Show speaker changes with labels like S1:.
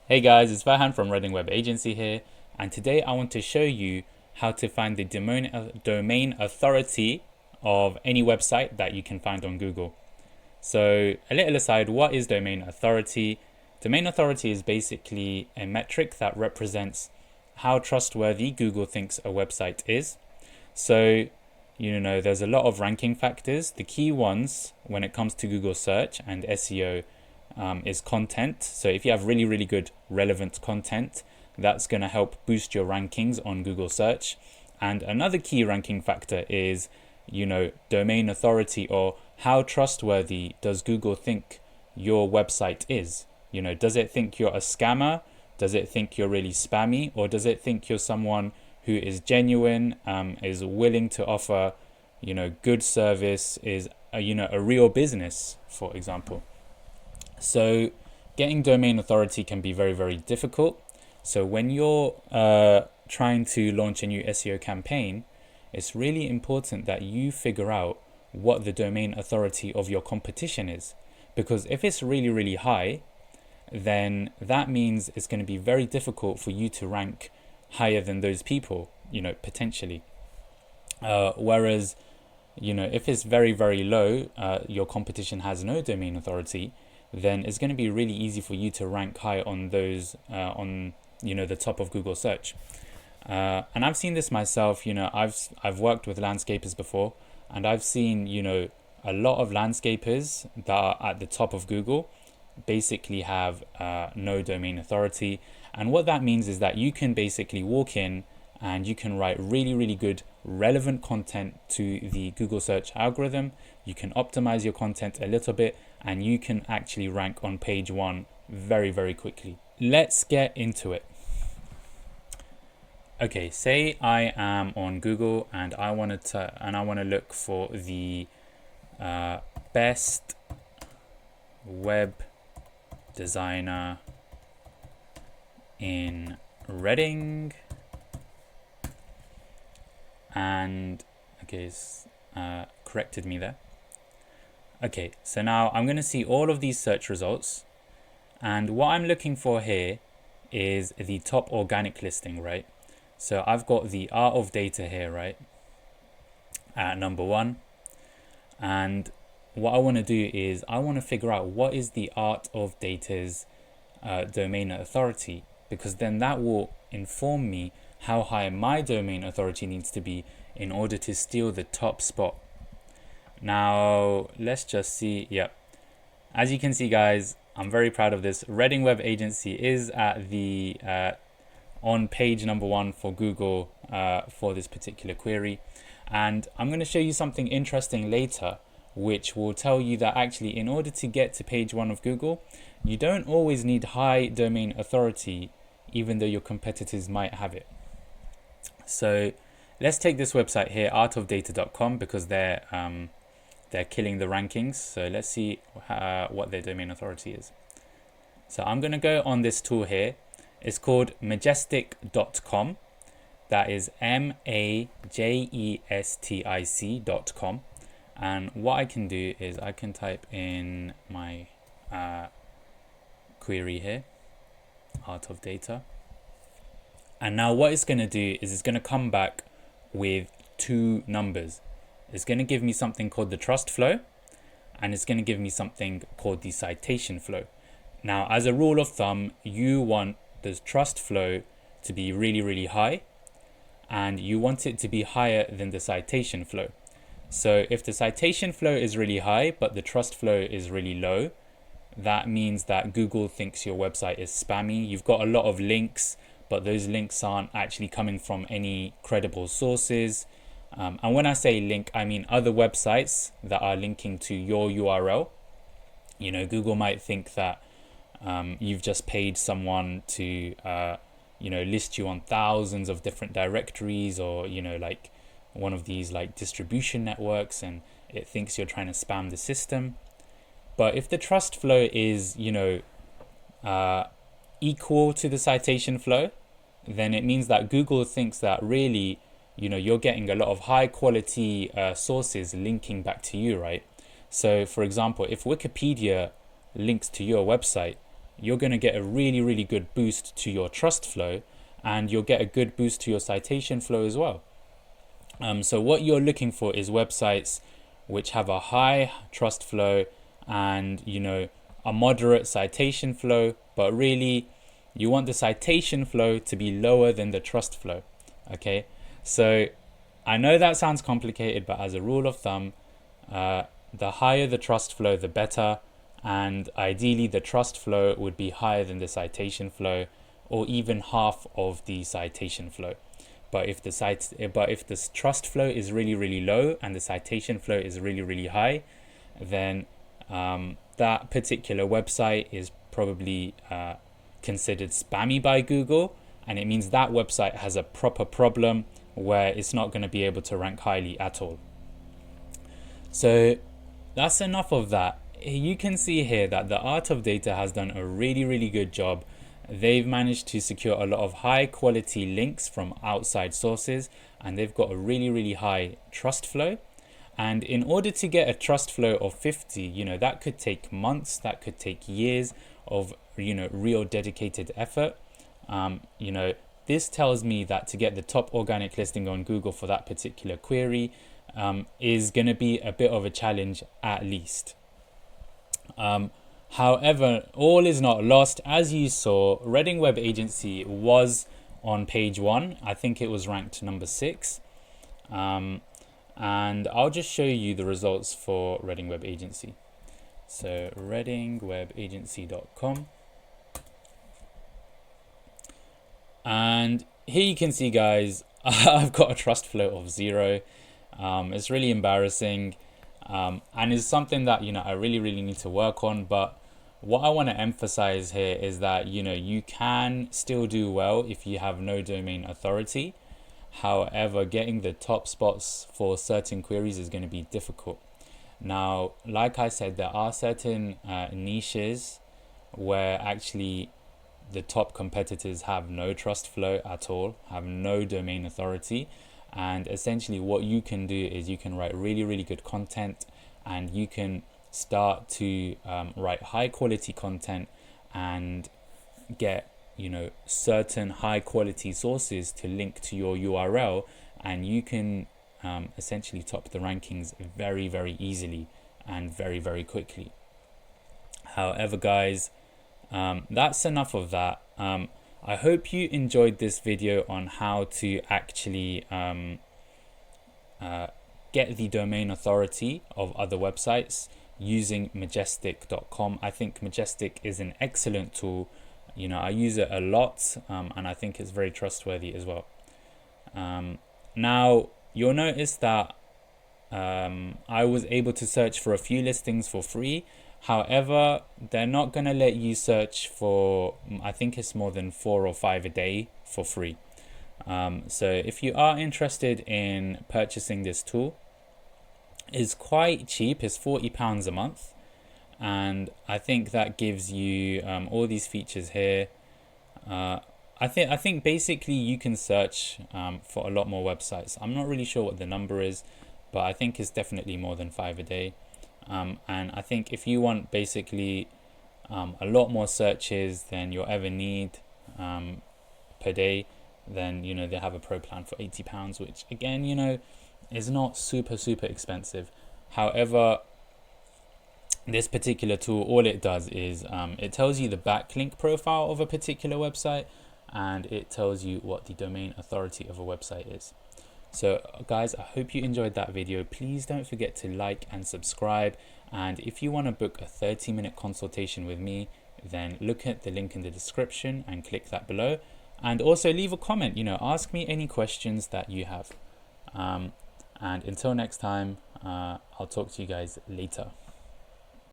S1: Hey guys, it's Vahan from Reading Web Agency here, and today I want to show you how to find the domain authority of any website that you can find on Google. So, a little aside, what is domain authority? Domain authority is basically a metric that represents how trustworthy Google thinks a website is. So, there's a lot of ranking factors. The key ones when it comes to Google search and SEO is content. So if you have really, really good relevant content, that's going to help boost your rankings on Google search. And another key ranking factor is, domain authority, or how trustworthy does Google think your website is? Does it think you're a scammer? Does it think you're really spammy? Or does it think you're someone who is genuine, is willing to offer, good service, is, a real business, for example? So getting domain authority can be very, very difficult. So when you're trying to launch a new SEO campaign, it's really important that you figure out what the domain authority of your competition is. Because if it's really, really high, then that means it's going to be very difficult for you to rank higher than those people, potentially. Whereas, if it's very, very low, your competition has no domain authority, then it's going to be really easy for you to rank high on those, the top of Google search. And I've seen this myself. I've worked with landscapers before, and I've seen, a lot of landscapers that are at the top of Google basically have no domain authority. And what that means is that you can basically walk in and you can write really, really good, relevant content to the Google search algorithm. You can optimize your content a little bit, and you can actually rank on page one very, very quickly. Let's get into it. Okay, say I am on Google and I want to look for the best web designer in Reading, and okay, it's corrected me there. Okay, so now I'm going to see all of these search results, and what I'm looking for here is the top organic listing, right? So I've got the Art of Data here, right, at number one. And what I want to do is I want to figure out what is the Art of Data's domain authority, because then that will inform me how high my domain authority needs to be in order to steal the top spot. Now, let's just see. Yep. As you can see, guys, I'm very proud of this. Reading Web Agency is at the on page number one for Google for this particular query. And I'm going to show you something interesting later, which will tell you that actually in order to get to page one of Google, you don't always need high domain authority, even though your competitors might have it. So let's take this website here, artofdata.com, because they're killing the rankings. So let's see what their domain authority is. So I'm going to go on this tool here. It's called majestic.com. That is majestic.com. And what I can do is I can type in my query here, Art of Data. And now what it's going to do is it's going to come back with two numbers. It's going to give me something called the trust flow, and it's going to give me something called the citation flow. Now, as a rule of thumb, you want the trust flow to be really, really high, and you want it to be higher than the citation flow. So if the citation flow is really high, but the trust flow is really low, that means that Google thinks your website is spammy. You've got a lot of links, but those links aren't actually coming from any credible sources. And when I say link, I mean other websites that are linking to your URL. Google might think that you've just paid someone to, list you on thousands of different directories, or, like one of these like distribution networks, and it thinks you're trying to spam the system. But if the trust flow is, equal to the citation flow, then it means that Google thinks that really, you're getting a lot of high quality sources linking back to you, right? So for example, if Wikipedia links to your website, you're going to get a really, really good boost to your trust flow, and you'll get a good boost to your citation flow as well. So what you're looking for is websites which have a high trust flow and, you know, a moderate citation flow, but really you want the citation flow to be lower than the trust flow. Okay, so I know that sounds complicated, but as a rule of thumb, the higher the trust flow, the better. And ideally, the trust flow would be higher than the citation flow, or even half of the citation flow. But if the trust flow is really, really low and the citation flow is really, really high, then that particular website is probably considered spammy by Google, and it means that website has a proper problem where it's not going to be able to rank highly at all. So that's enough of that. You can see here that the Art of Data has done a really, really good job. They've managed to secure a lot of high quality links from outside sources, and they've got a really, really high trust flow. And in order to get a trust flow of 50, you know, that could take months, that could take years of, you know, real dedicated effort. You know, this tells me that to get the top organic listing on Google for that particular query is going to be a bit of a challenge at least. However, all is not lost. As you saw, Reading Web Agency was on page 1. I think it was ranked number 6. And I'll just show you the results for Reading Web Agency. So readingwebagency.com. And here you can see, guys, I've got a trust flow of 0. It's really embarrassing. And is something that, you know, I really, really need to work on. But what I want to emphasize here is that, you know, you can still do well if you have no domain authority. However, getting the top spots for certain queries is going to be difficult. Now, like I said, there are certain niches where actually the top competitors have no trust flow at all, have no domain authority. And essentially what you can do is you can write really, really good content, and you can start to write high quality content and get, you know, certain high quality sources to link to your URL, and you can essentially top the rankings very, very easily and very, very quickly. However, guys, that's enough of that. I hope you enjoyed this video on how to actually get the domain authority of other websites using majestic.com. I think Majestic is an excellent tool. You know, I use it a lot, and I think it's very trustworthy as well. Now, you'll notice that I was able to search for a few listings for free. However, they're not going to let you search for, I think it's more than 4 or 5 a day for free. So if you are interested in purchasing this tool, it's quite cheap. It's £40 a month. And I think that gives you all these features here. I think basically you can search for a lot more websites. I'm not really sure what the number is, but I think it's definitely more than 5 a day. And I think if you want basically a lot more searches than you'll ever need per day, then, you know, they have a pro plan for £80, which again, you know, is not super expensive. However, this particular tool, all it does is it tells you the backlink profile of a particular website, and it tells you what the domain authority of a website is. So guys, I hope you enjoyed that video. Please don't forget to like and subscribe. And if you want to book a 30-minute consultation with me, then look at the link in the description and click that below. And also leave a comment, you know, ask me any questions that you have. And until next time, I'll talk to you guys later.